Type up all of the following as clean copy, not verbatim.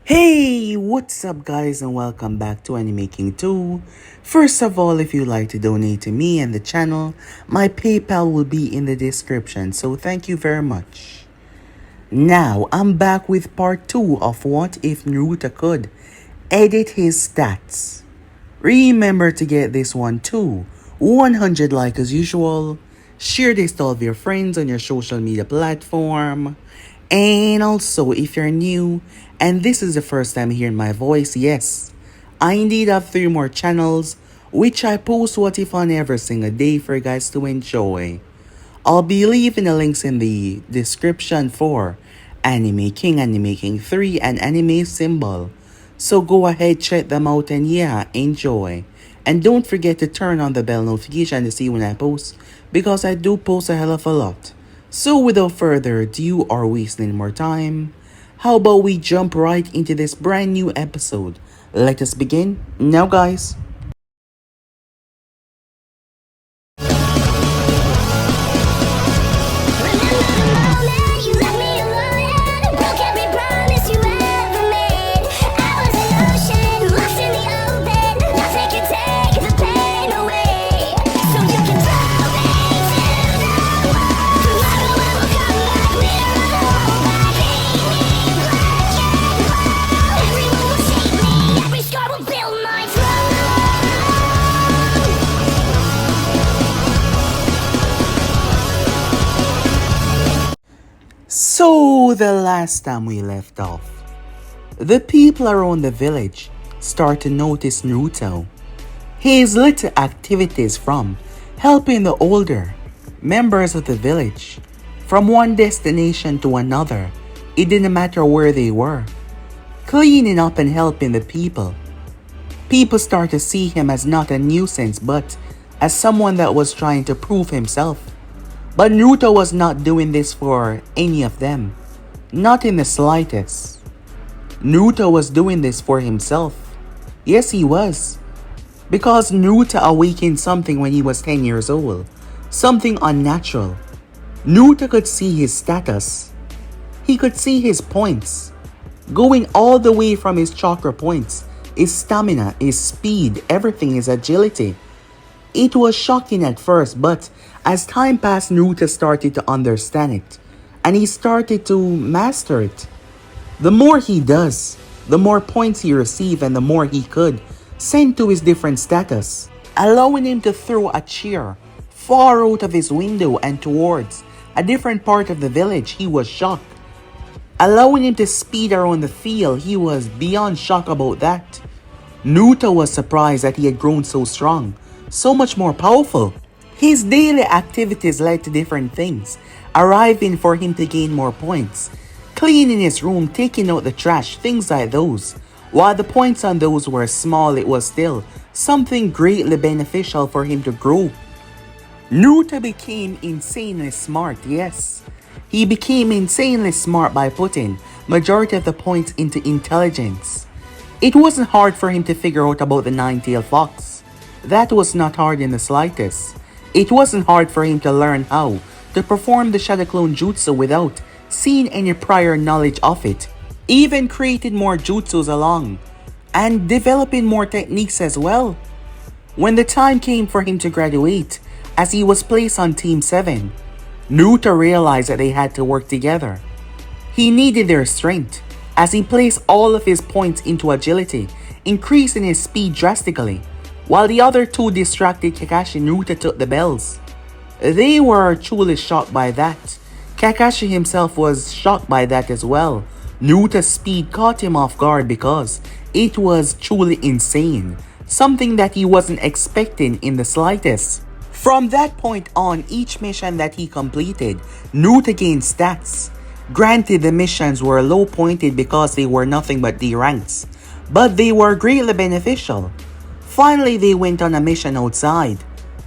Hey, what's up guys and welcome back to Animaking 2. First of all, if you'd like to donate to me and the channel, my PayPal will be in the description, so thank you very much. Now, I'm back with part 2 of What If Naruto Could Edit His Stats. Remember to get this one too. 100 like as usual. Share this to all of your friends on your social media platform. And also, if you're new and this is the first time hearing my voice, yes, I indeed have 3 more channels which I post what if on every single day for you guys to enjoy. I'll be leaving the links in the description for Anime King, Anime King 3, and Anime Symbol. So go ahead, check them out, and yeah, enjoy. And don't forget to turn on the bell notification to see when I post, because I do post a hell of a lot. So without further ado or wasting more time, how about we jump right into this brand new episode? Let us begin now, guys. So, the last time we left off, the people around the village start to notice Naruto. His little activities from helping the older members of the village from one destination to another, it didn't matter where they were, cleaning up and helping the people. People start to see him as not a nuisance but as someone that was trying to prove himself. But Naruto was not doing this for any of them. Not in the slightest. Naruto was doing this for himself. Yes, he was. Because Naruto awakened something when he was 10 years old. Something unnatural. Naruto could see his status. He could see his points. Going all the way from his chakra points. His stamina, his speed, everything, his agility. It was shocking at first, but as time passed, Naruto started to understand it, and he started to master it. The more he does, the more points he received and the more he could send to his different status, allowing him to throw a chair far out of his window and towards a different part of the village. He was shocked. Allowing him to speed around the field, he was beyond shocked about that. Naruto was surprised that he had grown so strong, so much more powerful. His daily activities led to different things, arriving for him to gain more points. Cleaning his room, taking out the trash, things like those. While the points on those were small, it was still something greatly beneficial for him to grow. Naruto became insanely smart, yes. He became insanely smart by putting majority of the points into intelligence. It wasn't hard for him to figure out about the nine-tailed fox. That was not hard in the slightest. It wasn't hard for him to learn how to perform the Shadow Clone Jutsu without seeing any prior knowledge of it. Even created more jutsus along, and developing more techniques as well. When the time came for him to graduate, as he was placed on Team 7, Naruto realized that they had to work together. He needed their strength, as he placed all of his points into agility, increasing his speed drastically. While the other two distracted Kakashi, Naruto took the bells. They were truly shocked by that. Kakashi himself was shocked by that as well. Naruto's speed caught him off guard because it was truly insane. Something that he wasn't expecting in the slightest. From that point on, each mission that he completed, Naruto gained stats. Granted, the missions were low pointed because they were nothing but D ranks, but they were greatly beneficial. Finally, they went on a mission outside,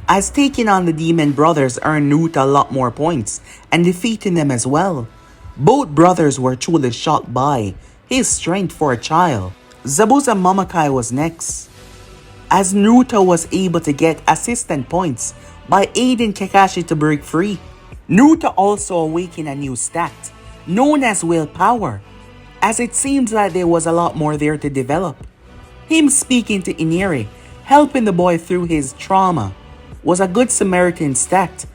as taking on the Demon Brothers earned Naruto a lot more points and defeating them as well. Both brothers were truly shocked by his strength for a child. Zabuza Mamakai was next, as Naruto was able to get assistant points by aiding Kakashi to break free. Naruto also awakened a new stat, known as willpower. as it seems like there was a lot more there to develop. Him speaking to Iniri, helping the boy through his trauma, was a good Samaritan stat.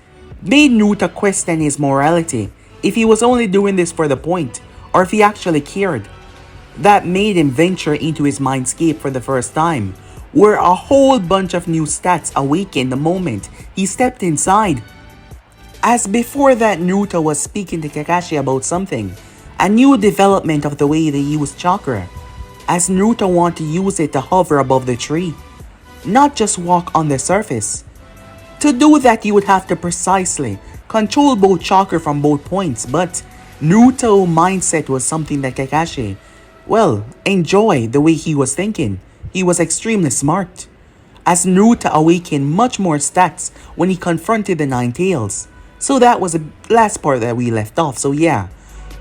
Made Naruto question his morality, if he was only doing this for the point, or if he actually cared. That made him venture into his mindscape for the first time, where a whole bunch of new stats awakened the moment he stepped inside. As before that, Naruto was speaking to Kakashi about something, a new development of the way they use chakra, as Naruto wanted to use it to hover above the tree, not just walk on the surface. To do that, you would have to precisely control both chakra from both points, but Naruto's mindset was something that Kakashi, enjoyed the way he was thinking. He was extremely smart, as Naruto awakened much more stats when he confronted the Nine Tails. So that was the last part that we left off, so yeah.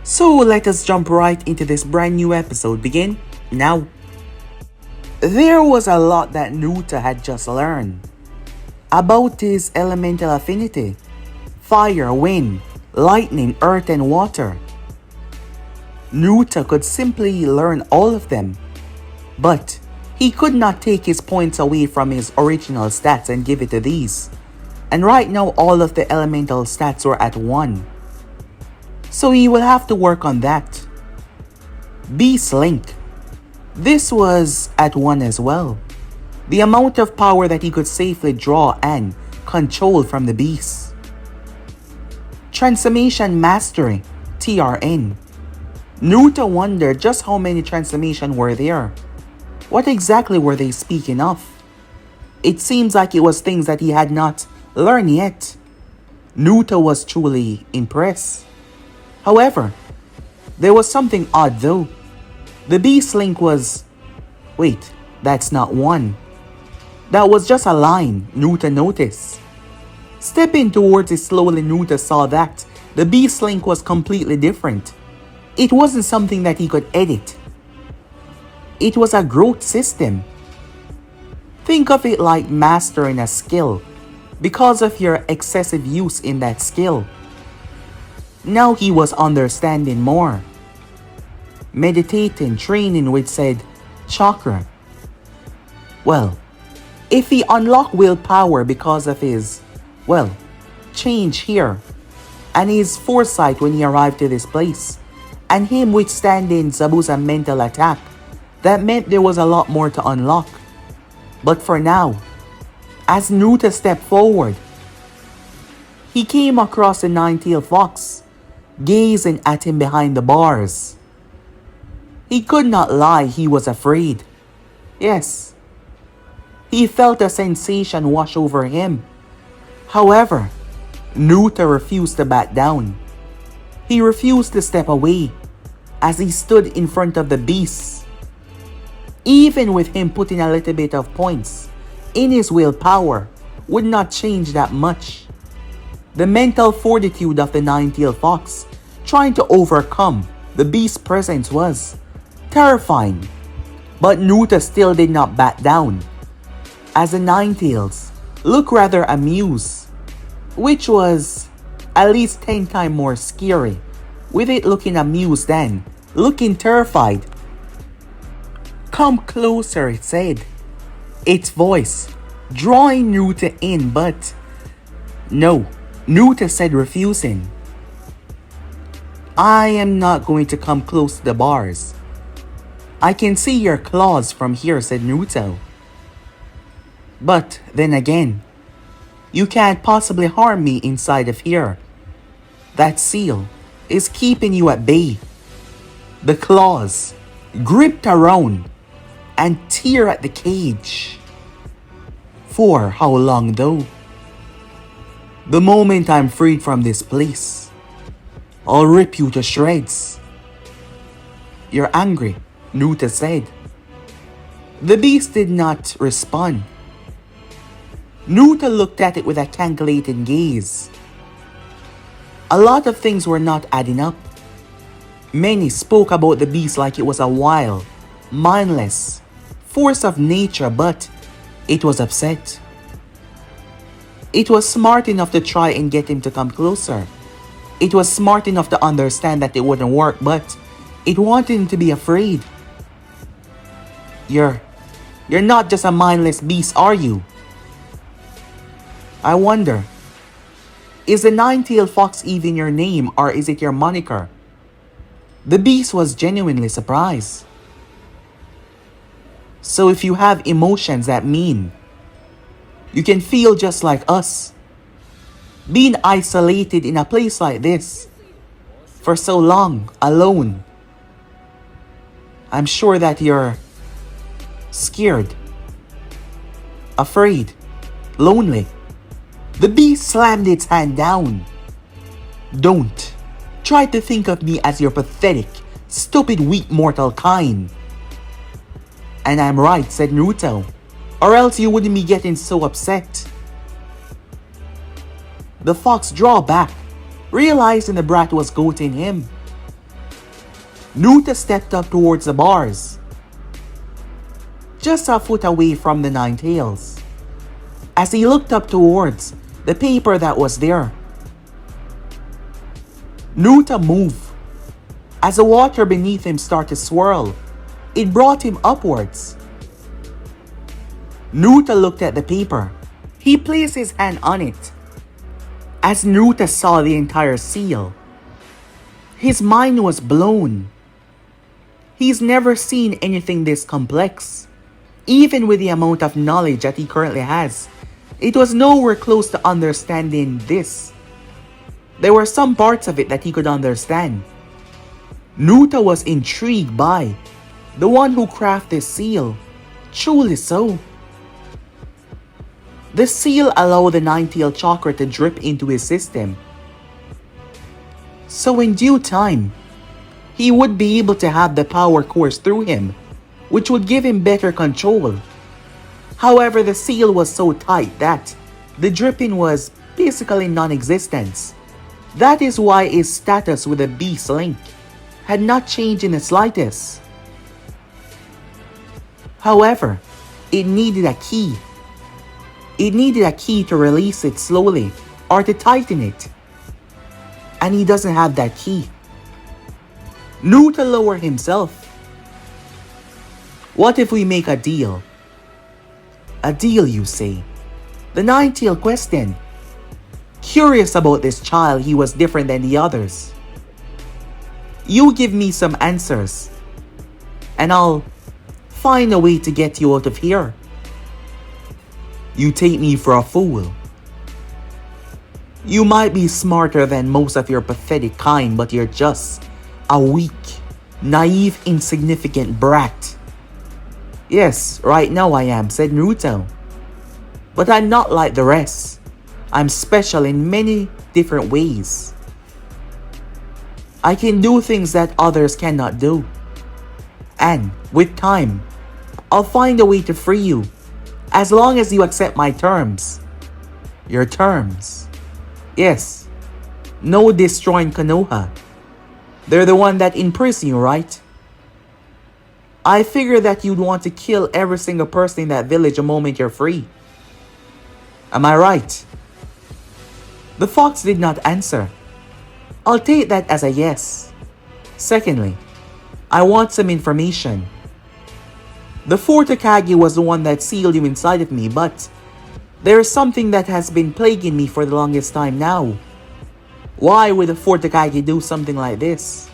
So let us jump right into this brand new episode. Begin now. There was a lot that Naruto had just learned about his elemental affinity: fire, wind, lightning, earth, and water. Naruto could simply learn all of them, but he could not take his points away from his original stats and give it to these. And right now all of the elemental stats were at 1. So he will have to work on that. Beast Link. This was at 1 as well. The amount of power that he could safely draw and control from the beast. Transformation Mastery, TRN. Naruto wondered just how many transformations were there. What exactly were they speaking of? It seems like it was things that he had not learned yet. Naruto was truly impressed. However, there was something odd though. The Beast Link was... Wait, that's not 1. That was just a line Naruto noticed. Stepping towards it slowly, Naruto saw that the Beast Link was completely different. It wasn't something that he could edit. It was a growth system. Think of it like mastering a skill because of your excessive use in that skill. Now he was understanding more. Meditating, training with said chakra. If he unlocked willpower because of his, change here, and his foresight when he arrived to this place, and him withstanding Zabuza's mental attack, that meant there was a lot more to unlock. But for now, as Naruto stepped forward, he came across the Nine-Tailed Fox, gazing at him behind the bars. He could not lie, he was afraid. Yes, he felt a sensation wash over him. However, Naruto refused to back down. He refused to step away as he stood in front of the beast. Even with him putting a little bit of points in his willpower would not change that much. The mental fortitude of the Nine-Tailed Fox trying to overcome the beast's presence was terrifying. But Naruto still did not back down, as the Nine-Tails looked rather amused, which was at least 10 times more scary, with it looking amused than looking terrified. "Come closer," it said, its voice drawing Naruto in, but no, Naruto said, refusing. "I am not going to come close to the bars. I can see your claws from here," said Naruto. "But then again, you can't possibly harm me inside of here. That seal is keeping you at bay." The claws gripped around and tear at the cage. For how long though? "The moment I'm freed from this place, I'll rip you to shreds." "You're angry," Naruto said. The beast did not respond. Naruto looked at it with a calculating gaze. A lot of things were not adding up. Many spoke about the beast like it was a wild, mindless force of nature, but it was upset. It was smart enough to try and get him to come closer. It was smart enough to understand that it wouldn't work, but It wanted him to be afraid. You're not just a mindless beast, are you? I wonder, is the nine-tailed fox even your name or is it your moniker? The beast was genuinely surprised. So if you have emotions that mean you can feel just like us, being isolated in a place like this for so long, alone, I'm sure that you're scared, afraid, lonely. The beast slammed its hand down. Don't try to think of me as your pathetic, stupid, weak mortal kind. And I'm right, said Naruto, or else you wouldn't be getting so upset. The fox drew back, realizing the brat was goading him. Naruto stepped up towards the bars, just a foot away from the nine tails. As he looked up towards the paper that was there, Naruto moved. As the water beneath him started to swirl, it brought him upwards. Naruto looked at the paper. He placed his hand on it. As Naruto saw the entire seal, his mind was blown. He's never seen anything this complex. Even with the amount of knowledge that he currently has, it was nowhere close to understanding this. There were some parts of it that he could understand. Naruto was intrigued by the one who crafted the seal. Truly so. The seal allowed the nine-tailed chakra to drip into his system. So in due time, he would be able to have the power course through him, which would give him better control. However, the seal was so tight that the dripping was basically non-existent. That is why his status with the beast link had not changed in the slightest. However, it needed a key. It needed a key to release it slowly or to tighten it. And he doesn't have that key. Naruto lowered himself. What if we make a deal? A deal, you say? The nine-tailed questioned. Curious about this child, he was different than the others. You give me some answers, and I'll find a way to get you out of here. You take me for a fool. You might be smarter than most of your pathetic kind, but you're just a weak, naive, insignificant brat. Yes, right now I am, said Naruto. But I'm not like the rest. I'm special in many different ways. I can do things that others cannot do. And with time, I'll find a way to free you, as long as you accept my terms. Your terms? Yes. No destroying Konoha. They're the one that imprison you, right? I figure that you'd want to kill every single person in that village the moment you're free. Am I right? The fox did not answer. I'll take that as a yes. Secondly, I want some information. The fourth Hokage was the one that sealed you inside of me, but there is something that has been plaguing me for the longest time now. Why would the fourth Hokage do something like this?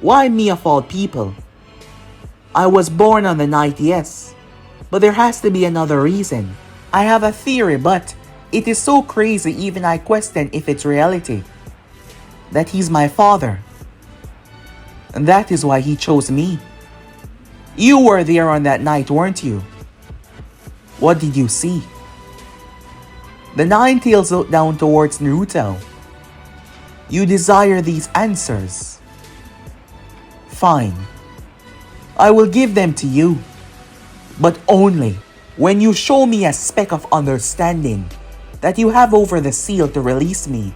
Why me of all people? I was born on the night, yes, but there has to be another reason. I have a theory, but it is so crazy even I question if it's reality. That he's my father. And that is why he chose me. You were there on that night, weren't you? What did you see? The nine tails looked down towards Naruto. You desire these answers. Fine. I will give them to you. But only when you show me a speck of understanding that you have over the seal to release me.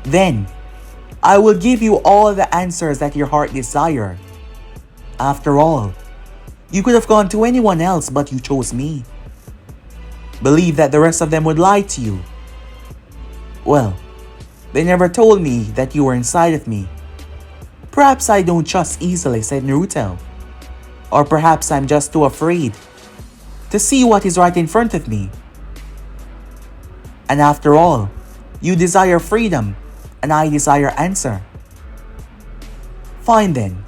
Then, I will give you all the answers that your heart desired. After all, you could have gone to anyone else, but you chose me. Believe that the rest of them would lie to you. Well, they never told me that you were inside of me. Perhaps I don't trust easily, said Naruto. Or perhaps I'm just too afraid to see what is right in front of me. And after all, you desire freedom, and I desire answer. Fine then,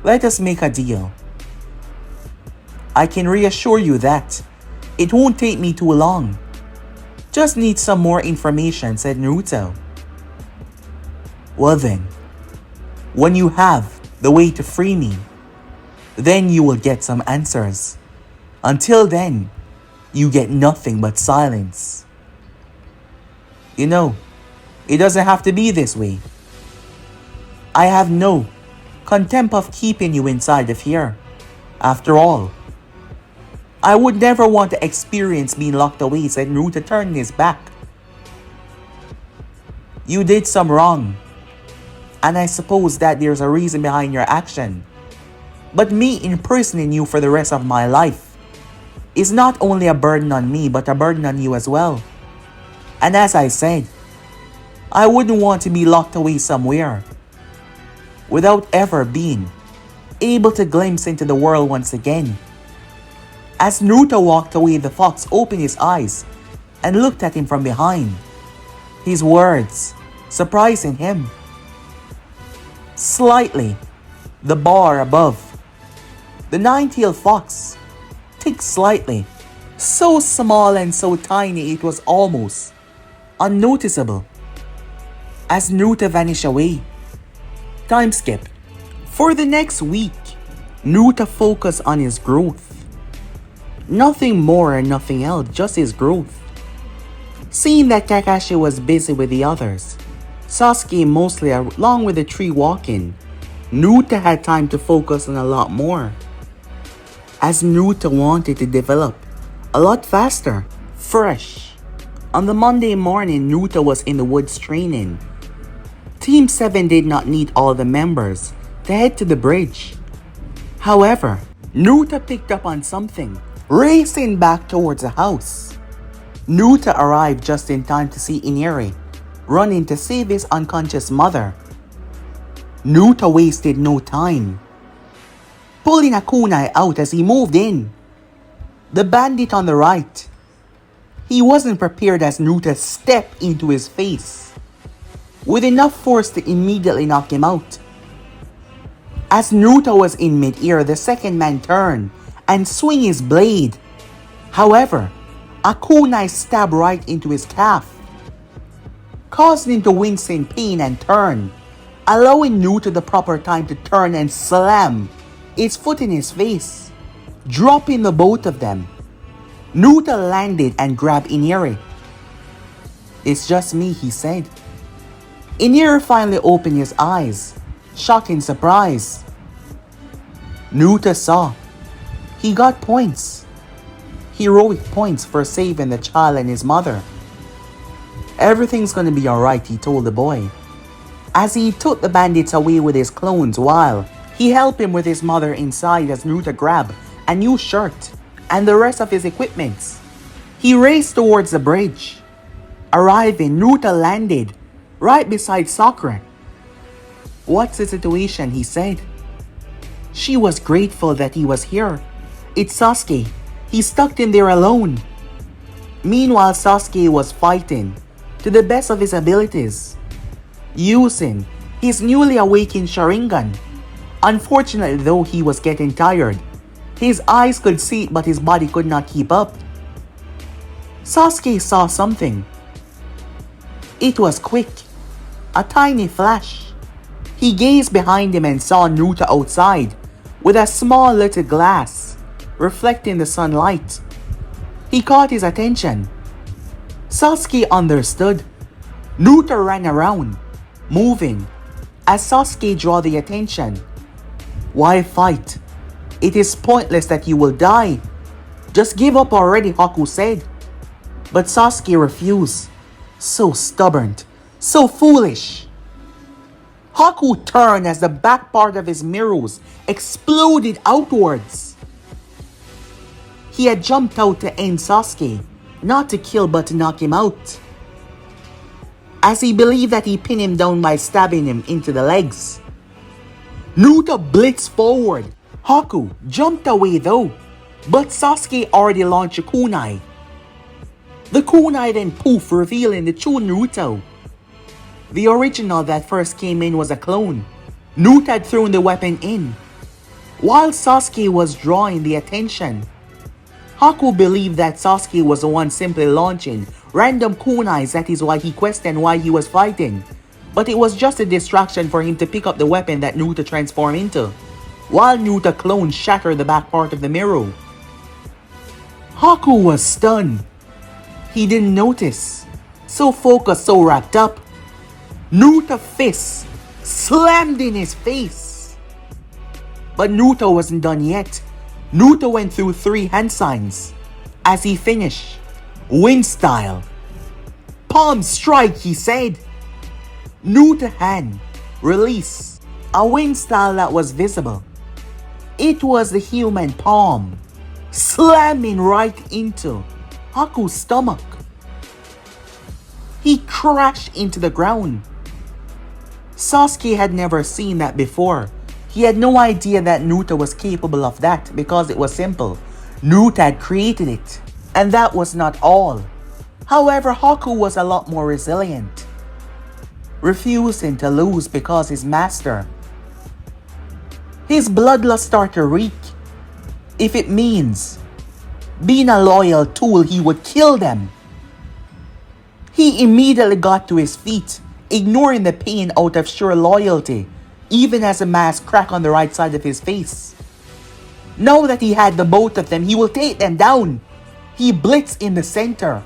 let us make a deal. I can reassure you that it won't take me too long. Just need some more information, said Naruto. Well then, when you have the way to free me, then you will get some answers. Until then, you get nothing but silence. You know, it doesn't have to be this way. I have no contempt of keeping you inside of here. After all, I would never want to experience being locked away, said Naruto, turning his back. You did some wrong, and I suppose that there's a reason behind your action. But me imprisoning you for the rest of my life is not only a burden on me, but a burden on you as well. And as I said, I wouldn't want to be locked away somewhere without ever being able to glimpse into the world once again. As Naruto walked away, the fox opened his eyes and looked at him from behind, his words surprising him. Slightly, the bar above the nine-tailed fox ticked slightly, so small and so tiny it was almost unnoticeable. As Naruto vanished away. Time skip. For the next week, Naruto focused on his growth. Nothing more and nothing else, just his growth. Seeing that Kakashi was busy with the others, Sasuke mostly along with the tree walking, Naruto had time to focus on a lot more. As Naruto wanted to develop a lot faster, fresh. On the Monday morning, Naruto was in the woods training. Team 7 did not need all the members to head to the bridge. However, Naruto picked up on something, racing back towards the house. Naruto arrived just in time to see Inari running to save his unconscious mother. Naruto wasted no time, pulling a kunai out as he moved in. The bandit on the right. He wasn't prepared as Naruto stepped into his face with enough force to immediately knock him out. As Naruto was in mid-air, the second man turned and swung his blade. However, a kunai stabbed right into his calf, causing him to wince in pain and turn, allowing Naruto the proper time to turn and slam his foot in his face, dropping the both of them. Naruto landed and grabbed Inari. It's just me, he said. Inari finally opened his eyes, shocked and surprised. Naruto saw. He got points. Heroic points for saving the child and his mother. Everything's gonna be alright, he told the boy, as he took the bandits away with his clones while he helped him with his mother inside as Naruto grabbed a new shirt and the rest of his equipment. He raced towards the bridge. Arriving, Naruto landed right beside Sakura. What's the situation, he said. She was grateful that he was here. It's Sasuke. He's stuck in there alone. Meanwhile, Sasuke was fighting to the best of his abilities, using his newly awakened Sharingan. Unfortunately though, he was getting tired. His eyes could see it, but his body could not keep up. Sasuke saw something. It was quick, a tiny flash. He gazed behind him and saw Naruto outside with a small little glass reflecting the sunlight. He caught his attention. Sasuke understood. Naruto ran around, moving, as Sasuke drew the attention. Why fight? It is pointless that you will die. Just give up already, Haku said. But Sasuke refused. So stubborn, so foolish. Haku turned as the back part of his mirrors exploded outwards. He had jumped out to end Sasuke, not to kill but to knock him out, as he believed that he pinned him down by stabbing him into the legs. Naruto blitzed forward. Haku jumped away though, but Sasuke already launched a kunai. The kunai then poof, revealing the true Naruto. The original that first came in was a clone. Naruto had thrown the weapon in, while Sasuke was drawing the attention. Haku believed that Sasuke was the one simply launching random kunais. That is why he questioned why he was fighting. But it was just a distraction for him to pick up the weapon that Naruto transformed into, while Naruto clone shattered the back part of the mirror. Haku was stunned. He didn't notice. So focused, so wrapped up. Naruto's fist slammed in his face. But Naruto wasn't done yet. Naruto went through 3 hand signs. As he finished, wind style. Palm strike, he said. Naruto hand, release. A wind style that was visible. It was the human palm, slamming right into Haku's stomach. He crashed into the ground. Sasuke had never seen that before. He had no idea that Naruto was capable of that because it was simple. Naruto had created it. And that was not all. However, Haku was a lot more resilient, refusing to lose because his master. His bloodlust started to reek. If it means being a loyal tool, he would kill them. He immediately got to his feet, ignoring the pain out of sheer loyalty, even as a mask cracked on the right side of his face. Now that he had the both of them, he will take them down. He blitzed in the center.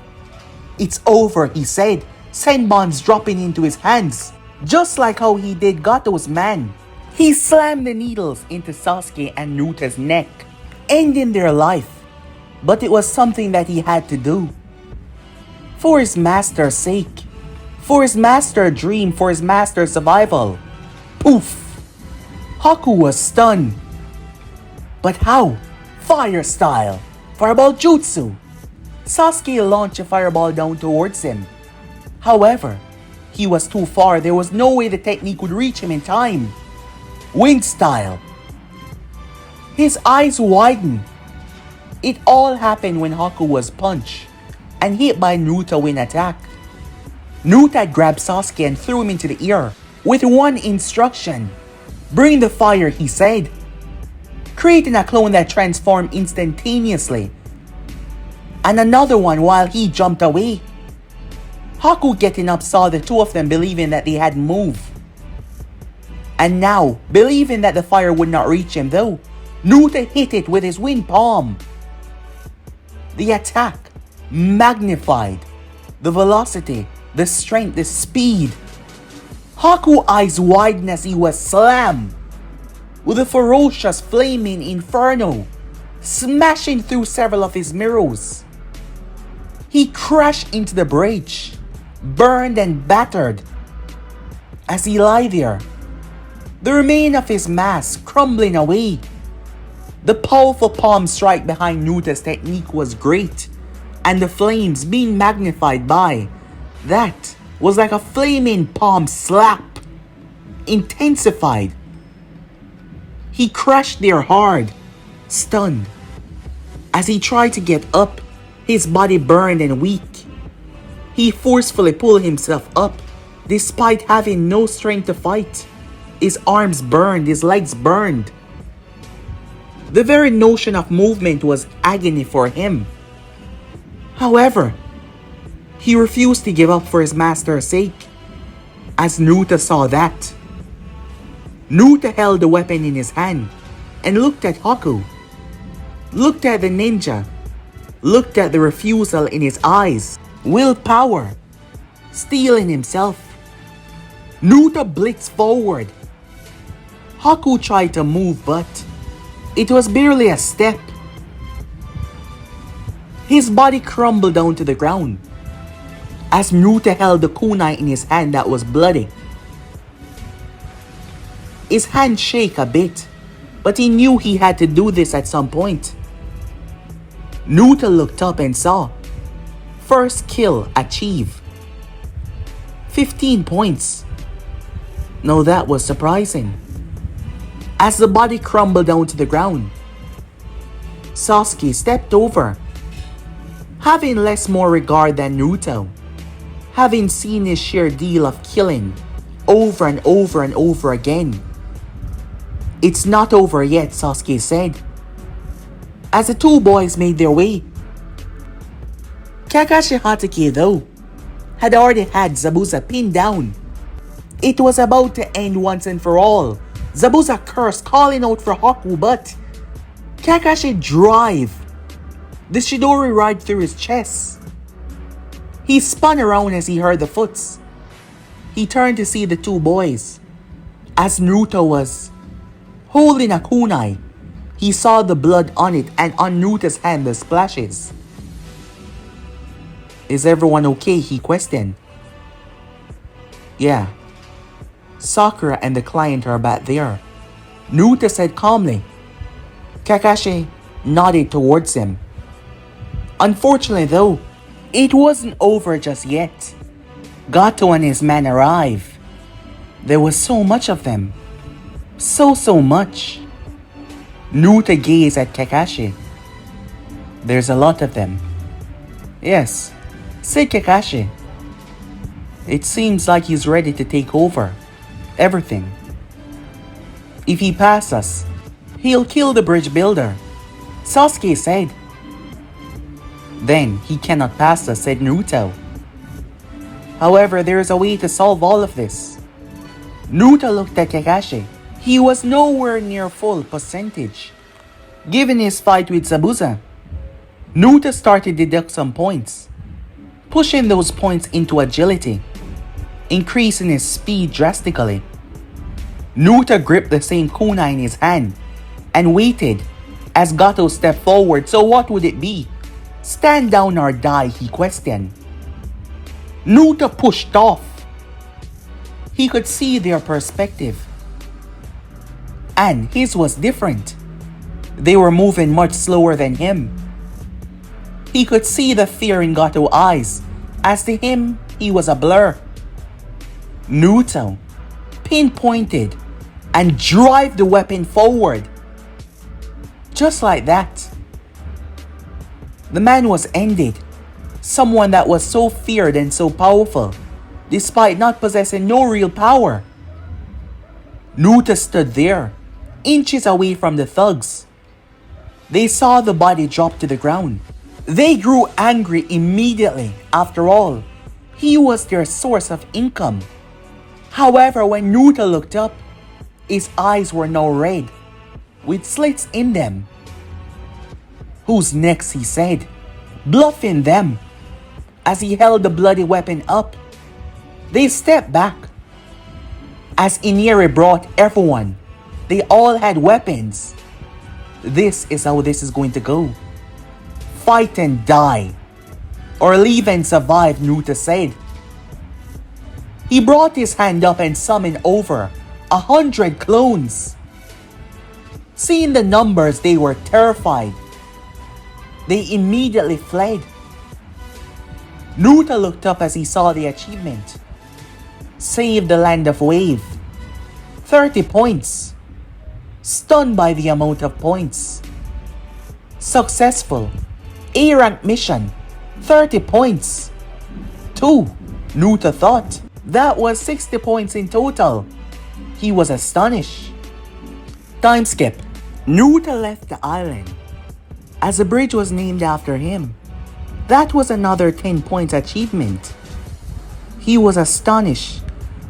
It's over, he said, senbons dropping into his hands, just like how he did Gato's man. He slammed the needles into Sasuke and Naruto's neck, ending their life. But it was something that he had to do. For his master's sake. For his master's dream, for his master's survival. Poof! Haku was stunned. But how? Fire style. Fireball jutsu. Sasuke launched a fireball down towards him. However, he was too far. There was no way the technique would reach him in time. Wind style. His eyes widened. It all happened when Haku was punched and hit by Naruto in attack. Naruto grabbed Sasuke and threw him into the air with one instruction. Bring the fire, he said, creating a clone that transformed instantaneously. And another one while he jumped away. Haku getting up saw the two of them, believing that they had moved. And now, believing that the fire would not reach him though, Naruto hit it with his wind palm. The attack magnified. The velocity, the strength, the speed. Haku's eyes widened as he was slammed with a ferocious flaming inferno, smashing through several of his mirrors. He crashed into the bridge, burned and battered. As he lay there, the remains of his mask crumbling away. The powerful palm strike behind Naruto's technique was great, and the flames being magnified by that was like a flaming palm slap, intensified. He crashed there hard, stunned. As he tried to get up, his body burned and weak. He forcefully pulled himself up, despite having no strength to fight. His arms burned, his legs burned. The very notion of movement was agony for him. However, he refused to give up for his master's sake. As Naruto saw that, Naruto held the weapon in his hand and looked at Haku, looked at the ninja, looked at the refusal in his eyes. Willpower, steel in himself. Naruto blitzed forward. Haku tried to move, but it was barely a step. His body crumbled down to the ground as Naruto held the kunai in his hand that was bloody. His hand shook a bit, but he knew he had to do this at some point. Naruto looked up and saw first kill achieved. 15 points. Now that was surprising. as the body crumbled down to the ground. Sasuke stepped over, having less more regard than Naruto, having seen his sheer deal of killing over and over and over again. "It's not over yet," Sasuke said, as the two boys made their way. Kakashi Hatake, though, had already had Zabuza pinned down. It was about to end once and for all. Zabuza cursed, calling out for Haku, but Kakashi drove the shidori right through his chest. He spun around as he heard the foots. He turned to see the two boys. As Naruto was holding a kunai, he saw the blood on it and on Naruto's hand the splashes. "Is everyone okay?" he questioned. "Yeah. Sakura and the client are back there," Naruto said calmly. Kakashi nodded towards him. Unfortunately though, it wasn't over just yet. Gato and his men arrived. There was so much of them. So much. Naruto gazed at Kakashi. "There's a lot of them." "Yes," said Kakashi. "It seems like he's ready to take over everything. If he passes us, he'll kill the bridge builder," Sasuke said. "Then he cannot pass us," said Naruto. "However, there is a way to solve all of this." Naruto looked at Kakashi. He was nowhere near full percentage, given his fight with Zabuza. Naruto started to deduct some points, pushing those points into agility, increasing his speed drastically. Naruto gripped the same kunai in his hand and waited as Gato stepped forward. "So what would it be? Stand down or die?" he questioned. Naruto pushed off. He could see their perspective, and his was different. They were moving much slower than him. He could see the fear in Gato's eyes, as to him, he was a blur. Naruto pinpointed and drove the weapon forward. Just like that, the man was ended. Someone that was so feared and so powerful, despite not possessing no real power. Naruto stood there, inches away from the thugs. They saw the body drop to the ground. They grew angry immediately. After all, he was their source of income. However, when Naruto looked up, his eyes were now red, with slits in them. "Who's next?" he said, bluffing them. As he held the bloody weapon up, they stepped back. As Iniri brought everyone, they all had weapons. This is how this is going to go. Fight and die, or live and survive, Naruto said. He brought his hand up and summoned over 100 clones. Seeing the numbers, they were terrified. They immediately fled. Naruto looked up as he saw the achievement. Save the land of Wave. 30 points. Stunned by the amount of points. Successful. A-rank mission. 30 points. 2. Naruto thought. That was 60 points in total. He was astonished. Time skip. Naruto left the island, as the bridge was named after him. That was another 10 points achievement. He was astonished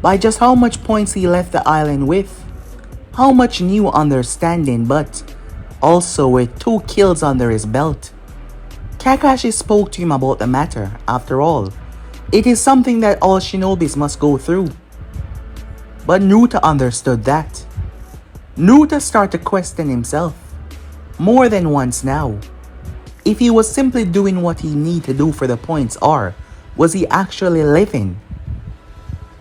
by just how much points he left the island with. How much new understanding, but also with 2 kills under his belt. Kakashi spoke to him about the matter. After all, it is something that all shinobis must go through. But Naruto understood that. Naruto started to question himself more than once now. If he was simply doing what he needed to do for the points, or was he actually living?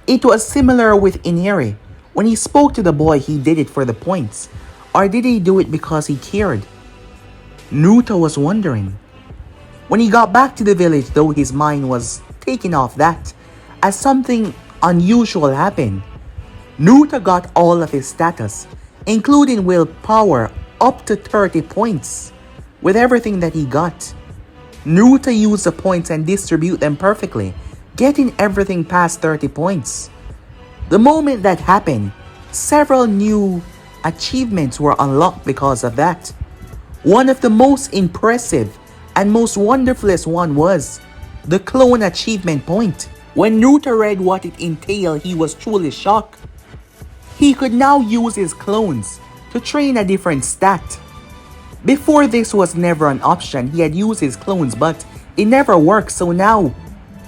It was similar with Iniri. When he spoke to the boy, he did it for the points, or did he do it because he cared? Naruto was wondering. When he got back to the village, though, his mind was taken off that, as something unusual happened. Naruto got all of his status including willpower up to 30 points. With everything that he got, Naruto used the points and distribute them perfectly, getting everything past 30 points. The moment that happened, several new achievements were unlocked because of that. One of the most impressive and most wonderfulest one was the clone achievement point. When Naruto read what it entailed, he was truly shocked. He could now use his clones to train a different stat. Before this was never an option, he had used his clones but it never worked, so now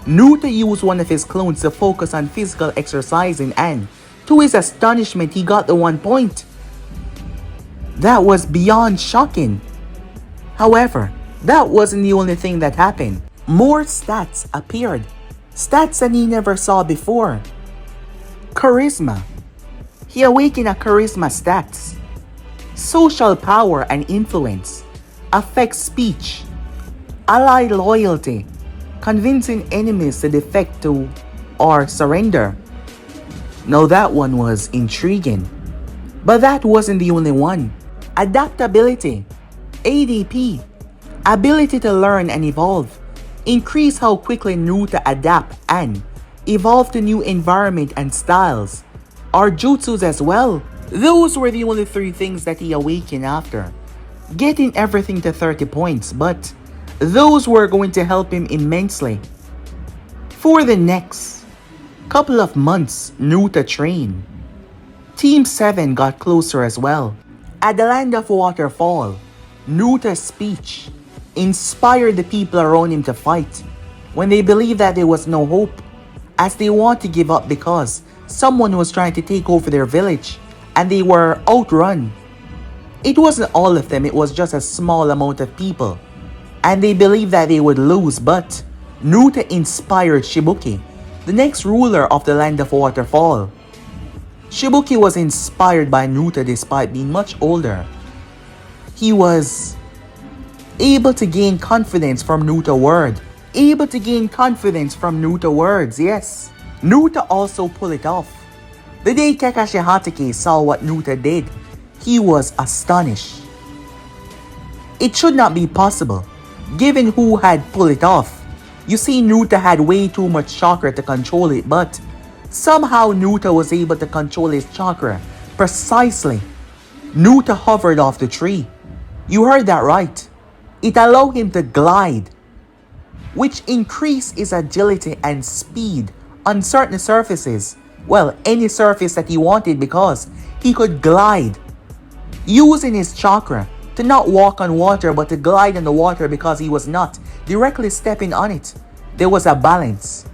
Naruto used one of his clones to focus on physical exercising and to his astonishment he got the 1 point. That was beyond shocking. However, that wasn't the only thing that happened. More stats appeared. Stats that he never saw before. Charisma. He awakened a charisma stats. Social power and influence. Affect speech. Ally loyalty. Convincing enemies to defect to or surrender. Now that one was intriguing. But that wasn't the only one. Adaptability. ADP. Ability to learn and evolve. Increase how quickly Naruto adapt and evolve to new environment and styles. Or jutsus as well. Those were the only 3 things that he awakened after. Getting everything to 30 points, but those were going to help him immensely. For the next couple of months, Naruto trained. Team 7 got closer as well. At the land of Waterfall, Naruto's speech inspired the people around him to fight when they believed that there was no hope, as they want to give up because someone was trying to take over their village and they were outrun. It wasn't all of them, it was just a small amount of people, and they believed that they would lose, but Naruto inspired Shibuki, the next ruler of the land of Waterfall. Shibuki was inspired by Naruto despite being much older. He was able to gain confidence from Naruto words. Yes. Naruto also pulled it off. The day Kakashi Hatake saw what Naruto did, he was astonished. It should not be possible, given who had pulled it off. You see, Naruto had way too much chakra to control it, but somehow Naruto was able to control his chakra precisely. Naruto hovered off the tree. You heard that right. It allowed him to glide, which increased his agility and speed on certain surfaces. Well, any surface that he wanted, because he could glide, using his chakra to not walk on water but to glide on the water because he was not directly stepping on it. There was a balance,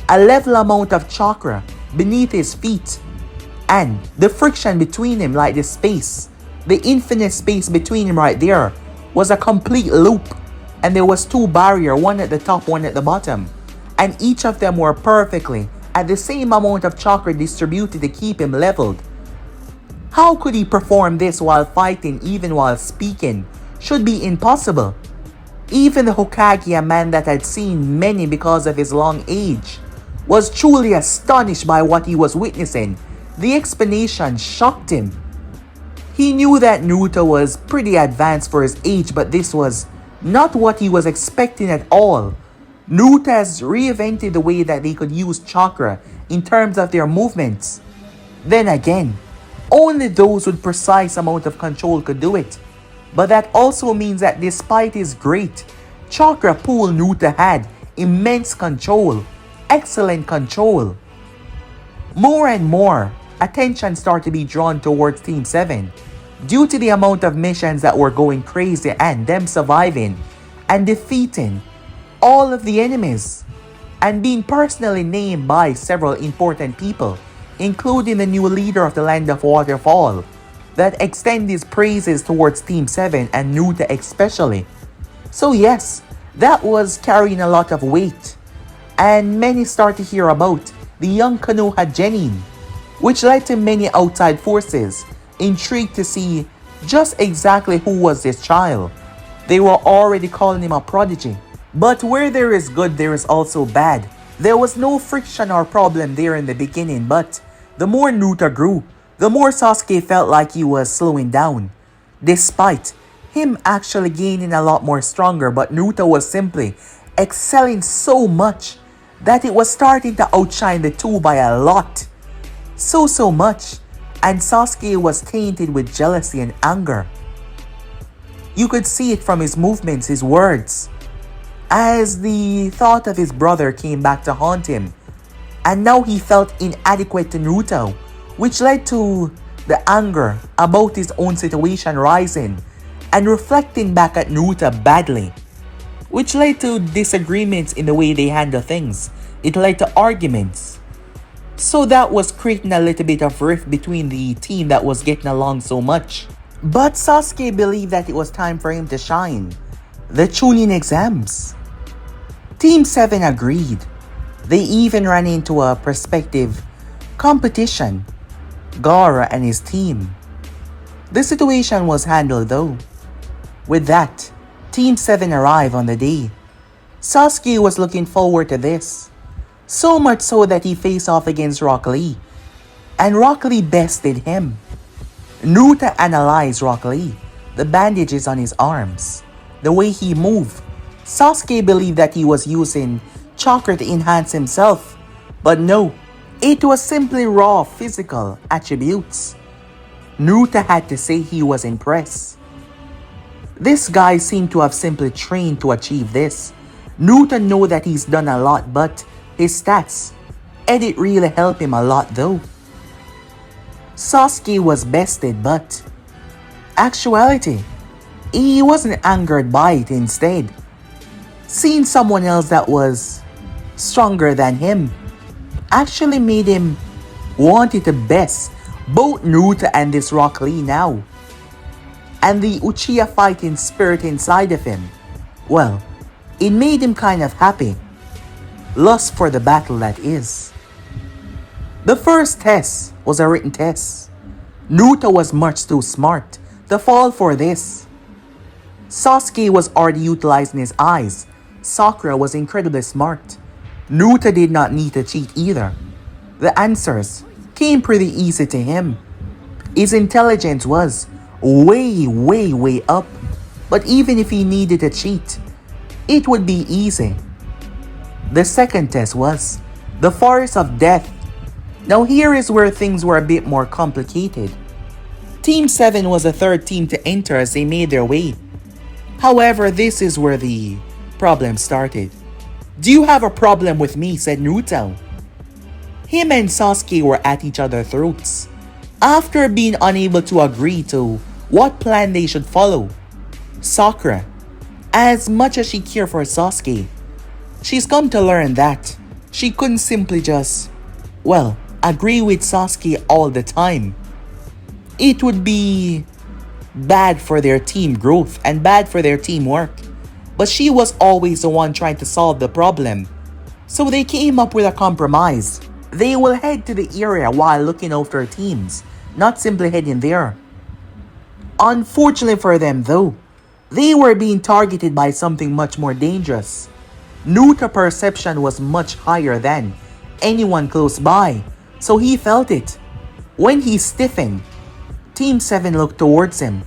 a level amount of chakra beneath his feet, and the friction between him, like the space, the infinite space between him right there, was a complete loop, and there was 2 barriers, one at the top, one at the bottom, and each of them were perfectly at the same amount of chakra distributed to keep him leveled. How could he perform this while fighting, even while speaking? Should be impossible. Even the Hokage, a man that had seen many because of his long age, was truly astonished by what he was witnessing. The explanation shocked him. He knew that Naruto was pretty advanced for his age, but this was not what he was expecting at all. Naruto has reinvented the way that they could use chakra in terms of their movements. Then again, only those with precise amount of control could do it. But that also means that despite his great chakra pool, Naruto had immense control, excellent control. More and more attention started to be drawn towards Team 7 due to the amount of missions that were going crazy and them surviving and defeating all of the enemies and being personally named by several important people, including the new leader of the land of Waterfall, that extend his praises towards Team 7 and Naruto especially. So yes, that was carrying a lot of weight, and many start to hear about the young Konoha Genin, which led to many outside forces intrigued to see just exactly who was this child. They were already calling him a prodigy. But where there is good, there is also bad. There was no friction or problem there in the beginning, but the more Naruto grew, the more Sasuke felt like he was slowing down, despite him actually gaining a lot more stronger, but Naruto was simply excelling so much that it was starting to outshine the two by a lot. So much, and Sasuke was tainted with jealousy and anger. You could see it from his movements, his words, as the thought of his brother came back to haunt him. And now he felt inadequate to Naruto, which led to the anger about his own situation rising and reflecting back at Naruto badly, which led to disagreements in the way they handle things. It led to arguments. So that was creating a little bit of rift between the team that was getting along so much. But Sasuke believed that it was time for him to shine. The Chunin exams. Team 7 agreed. They even ran into a prospective competition. Gaara and his team. The situation was handled though. With that, Team 7 arrived on the day. Sasuke was looking forward to this. So much so that he faced off against Rock Lee. And Rock Lee bested him. Naruto analyzed Rock Lee, the bandages on his arms, the way he moved. Sasuke believed that he was using chakra to enhance himself, but no, it was simply raw physical attributes. Naruto had to say he was impressed. This guy seemed to have simply trained to achieve this. Naruto know that he's done a lot, but his stats, it really helped him a lot though. Sasuke was bested, but actuality, he wasn't angered by it. Instead, seeing someone else that was stronger than him actually made him wanted to best both Naruto and this Rock Lee now. And the Uchiha fighting spirit inside of him, well, it made him kind of happy. Lust for the battle, that is. The first test was a written test. Naruto was much too smart to fall for this. Sasuke was already utilizing his eyes. Sakura was incredibly smart. Naruto did not need to cheat either. The answers came pretty easy to him. His intelligence was way up. But even if he needed to cheat, it would be easy. The second test was the Forest of Death. Now here is where things were a bit more complicated. Team 7 was the third team to enter as they made their way. However, this is where the problem started. "Do you have a problem with me?" said Naruto. Him and Sasuke were at each other's throats. After being unable to agree to what plan they should follow, Sakura, as much as she cared for Sasuke, she's come to learn that she couldn't simply just, well, agree with Sasuke all the time. It would be bad for their team growth and bad for their teamwork. But she was always the one trying to solve the problem. So they came up with a compromise. They will head to the area while looking after teams, not simply heading there. Unfortunately for them though, they were being targeted by something much more dangerous. Naruto's perception was much higher than anyone close by, so he felt it. When he stiffened, Team 7 looked towards him.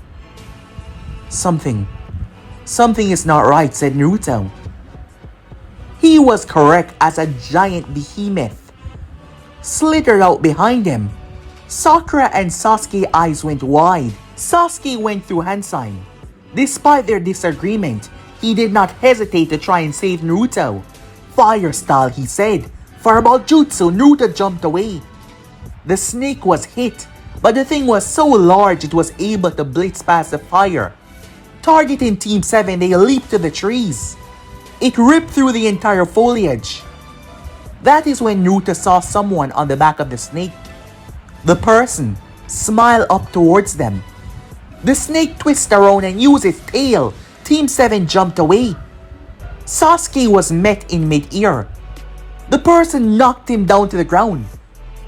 Something is not right," said Naruto. He was correct as a giant behemoth slithered out behind him. Sakura and Sasuke's eyes went wide. Sasuke went through hand sign. Despite their disagreement, he did not hesitate to try and save Naruto. "Fire style," he said. "Fireball jutsu." Naruto jumped away. The snake was hit, but the thing was so large it was able to blitz past the fire. Targeting Team 7, they leaped to the trees. It ripped through the entire foliage. That is when Naruto saw someone on the back of the snake. The person smiled up towards them. The snake twisted around and used its tail. Team 7 jumped away. Sasuke was met in mid-air. The person knocked him down to the ground.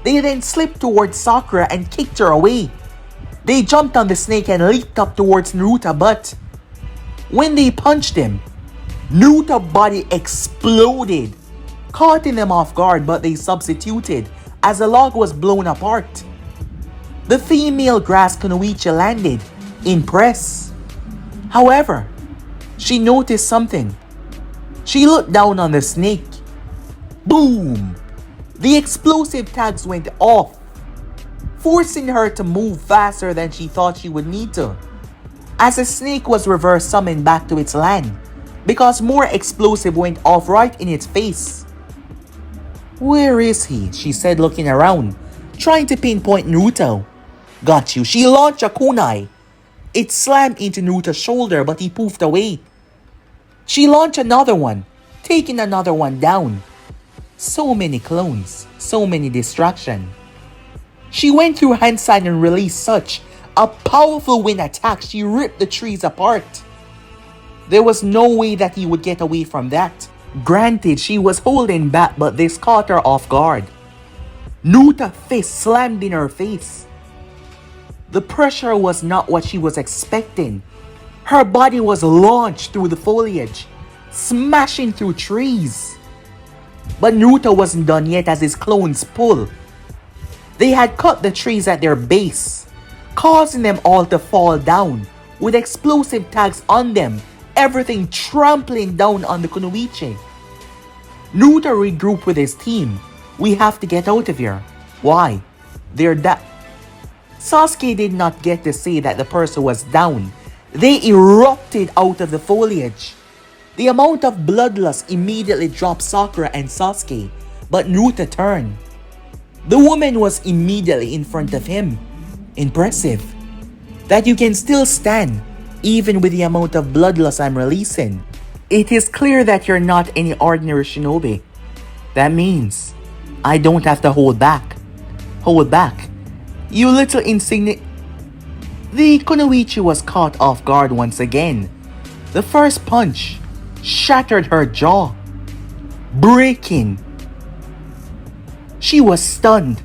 They then slipped towards Sakura and kicked her away. They jumped on the snake and leaped up towards Naruto, but when they punched him, Naruto's body exploded, caught them off guard, but they substituted as the log was blown apart. The female grass kunoichi landed, impressed. However, she noticed something. She looked down on the snake. Boom! The explosive tags went off, forcing her to move faster than she thought she would need to, as the snake was reverse summoned back to its land because more explosive went off right in its face. "Where is he?" she said, looking around, trying to pinpoint Naruto. "Got you." She launched a kunai. It slammed into Naruto's shoulder, but he poofed away. She launched another one, taking another one down. So many clones, so many distractions. She went through handside and released such a powerful wind attack. She ripped the trees apart. There was no way that he would get away from that. Granted, she was holding back, but this caught her off guard. Naruto's fist slammed in her face. The pressure was not what she was expecting. Her body was launched through the foliage, smashing through trees. But Naruto wasn't done yet as his clones pulled. They had cut the trees at their base, causing them all to fall down, with explosive tags on them, everything trampling down on the kunoichi. Naruto regrouped with his team. "We have to get out of here." "Why?" "They're Sasuke did not get to say that the person was down. They erupted out of the foliage. The amount of bloodlust immediately dropped Sakura and Sasuke, but Naruto turned. The woman was immediately in front of him. Impressive. That you can still stand, even with the amount of bloodlust I'm releasing. It is clear that you're not any ordinary shinobi. That means I don't have to hold back. Hold back. You little insignificant. The kunoichi was caught off guard once again. The first punch shattered her jaw, breaking. She was stunned.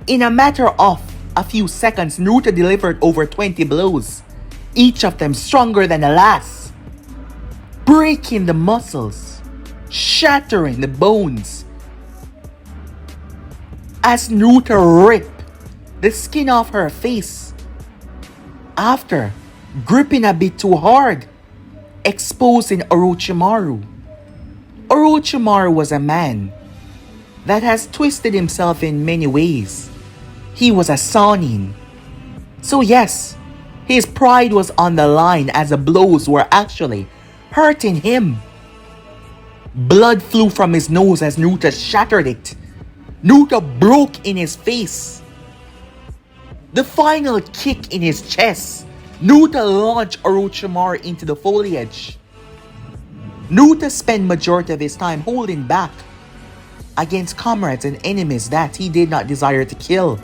In a matter of a few seconds, Naruto delivered over 20 blows, each of them stronger than the last, breaking the muscles, shattering the bones. As Naruto ripped the skin off her face, after gripping a bit too hard, exposing Orochimaru. Orochimaru was a man that has twisted himself in many ways. He was a Sannin. So yes, his pride was on the line as the blows were actually hurting him. Blood flew from his nose as Naruto shattered it. Naruto broke in his face. The final kick in his chest. Naruto launched Orochimaru into the foliage. Naruto spent majority of his time holding back against comrades and enemies that he did not desire to kill.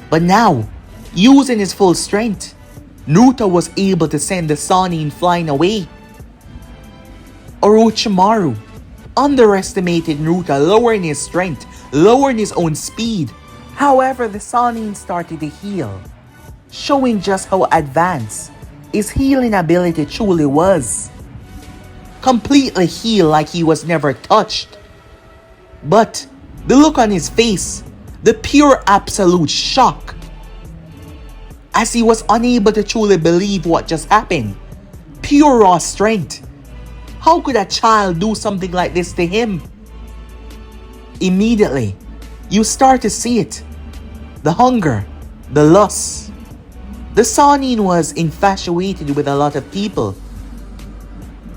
But now, using his full strength, Naruto was able to send the Sannin flying away. Orochimaru underestimated Naruto, lowering his strength, lowering his own speed. However, the Sannin started to heal, showing just how advanced his healing ability truly was. Completely healed like he was never touched. But the look on his face, the pure absolute shock, as he was unable to truly believe what just happened. Pure raw strength. How could a child do something like this to him? Immediately, you start to see it. The hunger, the lust. The Sannin was infatuated with a lot of people.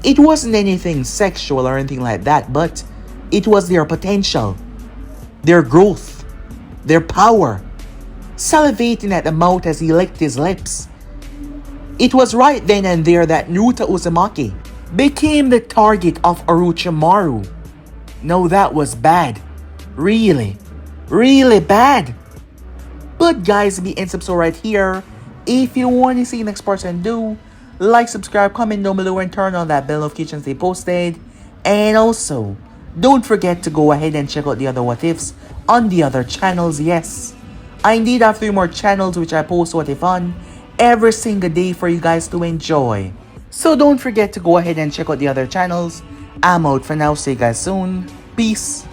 It wasn't anything sexual or anything like that, but it was their potential, their growth, their power, salivating at the mouth as he licked his lips. It was right then and there that Naruto Uzumaki became the target of Orochimaru. No, that was bad. Really, really bad. But guys, be and subscribe right here. If you want to see the next person, do like, subscribe, comment down below, and turn on that bell notification to stay posted. And also, don't forget to go ahead and check out the other what ifs on the other channels. Yes, I indeed have 3 more channels which I post what if on every single day for you guys to enjoy. So don't forget to go ahead and check out the other channels. I'm out for now. See you guys soon. Peace.